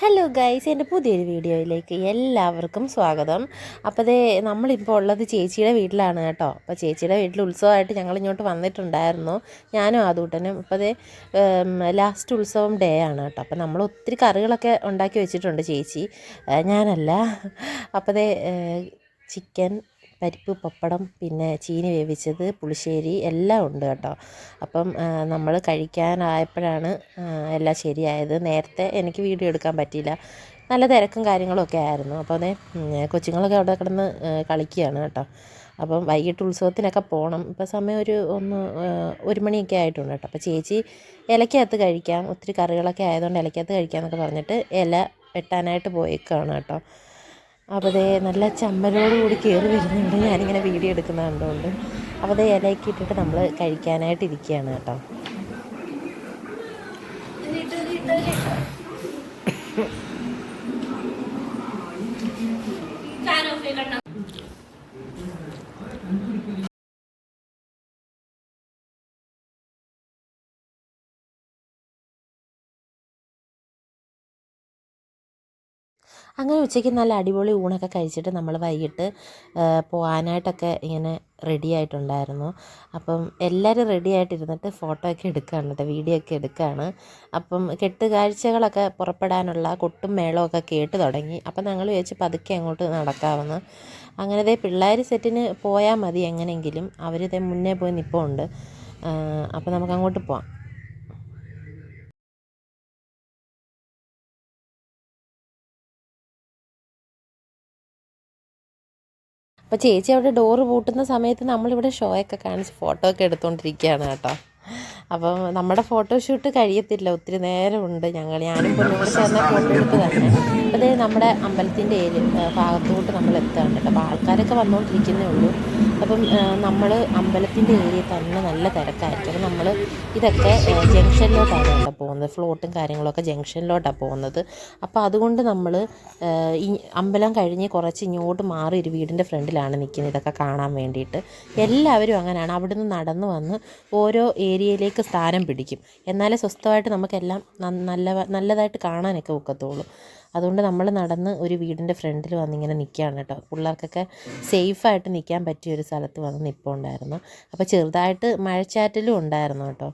Hello guys, എൻ്റെ പുതിയൊരു വീഡിയോയിലേക്ക് എല്ലാവർക്കും സ്വാഗതം. അപ്പോൾ നമ്മളിപ്പോൾ ഉള്ളത് ചേച്ചിയുടെ വീട്ടിലാണ് കേട്ടോ. അപ്പോൾ ചേച്ചിയുടെ വീട്ടിൽ ഉത്സവമായിട്ട് ഞങ്ങൾ ഇങ്ങോട്ട് വന്നിട്ടുണ്ടായിരുന്നു, ഞാനും ആദൂട്ടനും. അപ്പോൾ ലാസ്റ്റ് ഉത്സവം ഡേ ആണ് കേട്ടോ. അപ്പോൾ നമ്മൾ ഒത്തിരി കറികളൊക്കെ ഉണ്ടാക്കി വെച്ചിട്ടുണ്ട് ചേച്ചി, ഞാനല്ല. അപ്പോൾ ചിക്കൻ, പരിപ്പ്, പപ്പടം, പിന്നെ ചീനി വേവിച്ചത്, പുളിശ്ശേരി എല്ലാം ഉണ്ട് കേട്ടോ. അപ്പം നമ്മൾ കഴിക്കാനായപ്പോഴാണ് എല്ലാം ശരിയായത്. നേരത്തെ എനിക്ക് വീഡിയോ എടുക്കാൻ പറ്റിയില്ല, നല്ല തിരക്കും കാര്യങ്ങളൊക്കെ ആയിരുന്നു. അപ്പോൾ കൊച്ചുങ്ങളൊക്കെ അവിടെ കിടന്ന് കളിക്കുകയാണ് കേട്ടോ. അപ്പം വൈകിട്ട് ഉത്സവത്തിനൊക്കെ പോകണം. ഇപ്പോൾ സമയം ഒരു മണിയൊക്കെ ആയിട്ടുണ്ട് കേട്ടോ. അപ്പോൾ ചേച്ചി ഇലക്കകത്ത് കഴിക്കാം, ഒത്തിരി കറികളൊക്കെ ആയതുകൊണ്ട് ഇലക്കകത്ത് കഴിക്കാമെന്നൊക്കെ പറഞ്ഞിട്ട് ഇല വെട്ടാനായിട്ട് പോയേക്കാണ് കേട്ടോ. അപ്പോൾ നല്ല ചമ്മലോട് കൂടി കയറി വരുന്നുണ്ട്, ഞാനിങ്ങനെ വീഡിയോ എടുക്കുന്ന കണ്ടുകൊണ്ട്. അപ്പോൾ ഇലയൊക്കെ ഇട്ടിട്ട് നമ്മൾ കഴിക്കാനായിട്ട് ഇരിക്കുകയാണ് കേട്ടോ. അങ്ങനെ ഉച്ചയ്ക്ക് നല്ല അടിപൊളി ഊണൊക്കെ കഴിച്ചിട്ട് നമ്മൾ വൈകിട്ട് പോകാനായിട്ടൊക്കെ ഇങ്ങനെ റെഡി ആയിട്ടുണ്ടായിരുന്നു. അപ്പം എല്ലാവരും റെഡി ആയിട്ടിരുന്നിട്ട് ഫോട്ടോ ഒക്കെ എടുക്കുകയാണ് കേട്ടോ, വീഡിയോ ഒക്കെ എടുക്കുകയാണ്. അപ്പം കെട്ടുകാഴ്ചകളൊക്കെ പുറപ്പെടാനുള്ള കൊട്ടും മേളമൊക്കെ കേട്ട് തുടങ്ങി. അപ്പം ഞങ്ങൾ വിചാരിച്ച് പതുക്കെ അങ്ങോട്ട് നടക്കാമെന്ന്. അങ്ങനെ പിള്ളേർ സെറ്റിന് പോയാൽ മതി എങ്ങനെയെങ്കിലും, അവർ മുന്നേ പോയി നിൽപ്പുണ്ട്. അപ്പം നമുക്ക് അങ്ങോട്ട് പോവാം. അപ്പോൾ ചേച്ചി അവിടെ ഡോറ് പൂട്ടുന്ന സമയത്ത് നമ്മളിവിടെ ഷോയൊക്കെ കാണിച്ച് ഫോട്ടോ ഒക്കെ എടുത്തുകൊണ്ടിരിക്കുകയാണ് കേട്ടോ. അപ്പം നമ്മുടെ ഫോട്ടോഷൂട്ട് കഴിയത്തില്ല, ഒത്തിരി നേരമുണ്ട്. ഞാനും പൊന്നും കൂടെ ചേർന്ന ഫോട്ടോ എടുത്ത് തന്നെ. അപ്പോൾ നമ്മുടെ അമ്പലത്തിൻ്റെ ഭാഗത്തോട്ട് നമ്മൾ എത്തുകയാണ് കേട്ടോ. അപ്പോൾ ആൾക്കാരൊക്കെ വന്നുകൊണ്ടിരിക്കുന്നേ ഉള്ളൂ. അപ്പം നമ്മൾ അമ്പലത്തിൻ്റെ ഏരിയയിൽ തന്നെ നല്ല തിരക്കായിരിക്കും. അപ്പം നമ്മൾ ഇതൊക്കെ ജംഗ്ഷനിലോട്ടാണ് കേട്ടോ പോകുന്നത്, ഫ്ലോട്ടും കാര്യങ്ങളൊക്കെ ജംഗ്ഷനിലോട്ടാണ് പോകുന്നത്. അപ്പോൾ അതുകൊണ്ട് നമ്മൾ ഈ അമ്പലം കഴിഞ്ഞ് കുറച്ച് ഇങ്ങോട്ട് മാറി ഒരു വീടിൻ്റെ ഫ്രണ്ടിലാണ് നിൽക്കുന്നത്, ഇതൊക്കെ കാണാൻ വേണ്ടിയിട്ട്. എല്ലാവരും അങ്ങനെയാണ്, അവിടുന്ന് നടന്നു വന്ന് ഓരോ ഏരിയയിലേക്ക് സ്ഥാനം പിടിക്കും, എന്നാലേ സ്വസ്ഥമായിട്ട് നമുക്കെല്ലാം നല്ലതായിട്ട് കാണാനൊക്കെ ഒക്കത്തുള്ളൂ. അതുകൊണ്ട് നമ്മൾ നടന്ന് ഒരു വീടിൻ്റെ ഫ്രണ്ടിൽ വന്നിങ്ങനെ നിൽക്കുകയാണ് കേട്ടോ. പിള്ളേർക്കൊക്കെ സേഫായിട്ട് നിൽക്കാൻ പറ്റിയ ഒരു സ്ഥലത്ത് വന്ന് നിൽപ്പുണ്ടായിരുന്നു. അപ്പോൾ ചെറുതായിട്ട് മഴച്ചാറ്റലും ഉണ്ടായിരുന്നു കേട്ടോ.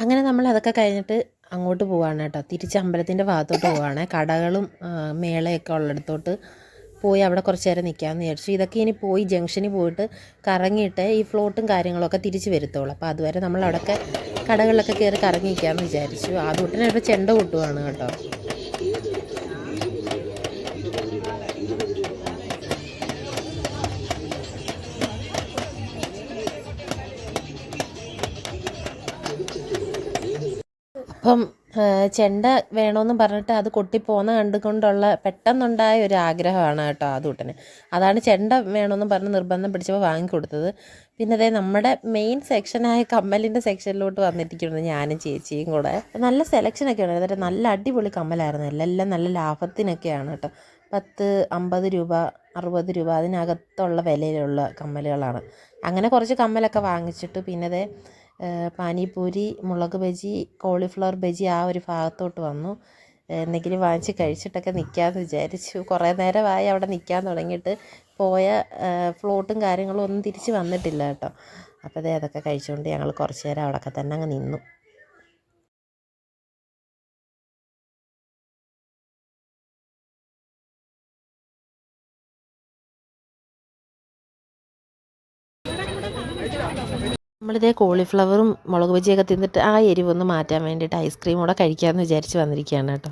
അങ്ങനെ നമ്മൾ അതൊക്കെ കഴിഞ്ഞിട്ട് അങ്ങോട്ട് പോവാണ് കേട്ടോ. തിരിച്ച് അമ്പലത്തിൻ്റെ ഭാഗത്തോട്ട് പോവാണ്. കടകളും മേളയൊക്കെ ഉള്ളിടത്തോട്ട് പോയി അവിടെ കുറച്ച് നേരം നിൽക്കാമെന്ന് വിചാരിച്ചു. ഇതൊക്കെ ഇനി പോയി ജംഗ്ഷനിൽ പോയിട്ട് കറങ്ങിയിട്ട് ഈ ഫ്ലോട്ടും കാര്യങ്ങളൊക്കെ തിരിച്ച് വരുത്തുള്ളൂ. അപ്പോൾ അതുവരെ നമ്മൾ അവിടെയൊക്കെ കടകളിലൊക്കെ കയറി കറങ്ങി നിൽക്കാമെന്ന് വിചാരിച്ചു. ആദ്യമായിട്ട് ഇവിടെ ചെണ്ട കൊട്ടുവാണ് കേട്ടോ. അപ്പം ചെണ്ട വേണമെന്ന് പറഞ്ഞിട്ട് അത് കൊട്ടിപ്പോകുന്ന കണ്ടുകൊണ്ടുള്ള പെട്ടെന്നുണ്ടായ ഒരു ആഗ്രഹമാണ് കേട്ടോ ആദൂട്ടന്. അതാണ് ചെണ്ട വേണമെന്ന് പറഞ്ഞ് നിർബന്ധം പിടിച്ചപ്പോൾ വാങ്ങിക്കൊടുത്തത്. പിന്നെ അതേ നമ്മുടെ മെയിൻ സെക്ഷനായ കമ്മലിൻ്റെ സെക്ഷനിലോട്ട് വന്നിരിക്കുന്നു ഞാനും ചേച്ചിയും കൂടെ. നല്ല സെലക്ഷനൊക്കെ ഉണ്ട്. അതായത് നല്ല അടിപൊളി കമ്മലായിരുന്നു. എല്ലാം നല്ല ലാഭത്തിനൊക്കെയാണ് കേട്ടോ. 10, 50 രൂപ, 60 രൂപ അതിനകത്തുള്ള വിലയിലുള്ള കമ്മലുകളാണ്. അങ്ങനെ കുറച്ച് കമ്മലൊക്കെ വാങ്ങിച്ചിട്ട് പിന്നെ അതേ പാനിപൂരി, മുളക് ബജി, കോളിഫ്ലവർ ബജി ആ ഒരു ഭാഗത്തോട്ട് വന്നു. എന്തെങ്കിലും വാങ്ങിച്ച് കഴിച്ചിട്ടൊക്കെ നിൽക്കാമെന്ന് വിചാരിച്ചു. കുറേ നേരമായി അവിടെ നിൽക്കാൻ തുടങ്ങിയിട്ട്. പോയ ഫ്ലോട്ടും കാര്യങ്ങളും ഒന്നും തിരിച്ച് വന്നിട്ടില്ല കേട്ടോ. അപ്പോൾ അതേ അതൊക്കെ കഴിച്ചുകൊണ്ട് ഞങ്ങൾ കുറച്ച് നേരം അവിടെയൊക്കെ തന്നെ അങ്ങ് നിന്നു. നമ്മളിതേ കോളിഫ്ലവറും മുളക് ബജിയൊക്കെ തിന്നിട്ട് ആ എരിവൊന്ന് മാറ്റാൻ വേണ്ടിയിട്ട് ഐസ്ക്രീം കൂടെ കഴിക്കാമെന്ന് വിചാരിച്ച് വന്നിരിക്കുകയാണ് കേട്ടോ.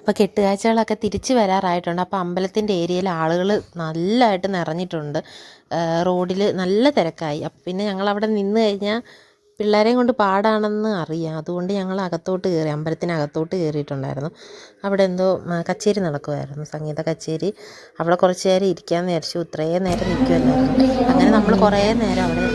അപ്പോൾ കെട്ടുകാഴ്ചകളൊക്കെ തിരിച്ച് വരാറായിട്ടുണ്ട്. അപ്പോൾ അമ്പലത്തിൻ്റെ ഏരിയയിൽ ആളുകൾ നല്ലതായിട്ട് നിറഞ്ഞിട്ടുണ്ട്. റോഡിൽ നല്ല തിരക്കായി. അപ്പോൾ പിന്നെ ഞങ്ങളവിടെ നിന്ന് കഴിഞ്ഞാൽ പിള്ളേരെയും കൊണ്ട് പാടാണെന്ന് അറിയാം. അതുകൊണ്ട് ഞങ്ങൾ അകത്തോട്ട് കയറി, അമ്പലത്തിനകത്തോട്ട് കയറിയിട്ടുണ്ടായിരുന്നു. അവിടെ എന്തോ കച്ചേരി നടക്കുമായിരുന്നു, സംഗീത കച്ചേരി. അവിടെ കുറച്ച് നേരം ഇരിക്കാമെന്ന് വിചാരിച്ചു. ഇത്രയും നേരം നിൽക്കുമല്ലായിരുന്നു. അങ്ങനെ നമ്മൾ കുറേ നേരം അവിടെ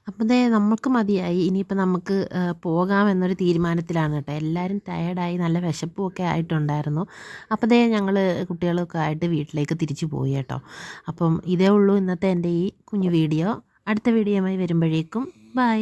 അപ്പം ദേ നമുക്ക് മതിയായി. ഇനിയിപ്പോൾ നമുക്ക് പോകാമെന്നൊരു തീരുമാനത്തിലാണ് കേട്ടോ. എല്ലാവരും ടയേർഡായി, നല്ല വിശപ്പും ഒക്കെ ആയിട്ടുണ്ടായിരുന്നു. അപ്പോൾ ദേ ഞങ്ങൾ കുട്ടികളൊക്കെ ആയിട്ട് വീട്ടിലേക്ക് തിരിച്ചു പോയി കേട്ടോ. അപ്പം ഇതേ ഉള്ളൂ ഇന്നത്തെ എൻ്റെ ഈ കുഞ്ഞു വീഡിയോ. അടുത്ത വീഡിയോയുമായി വരുമ്പോഴേക്കും ബൈ.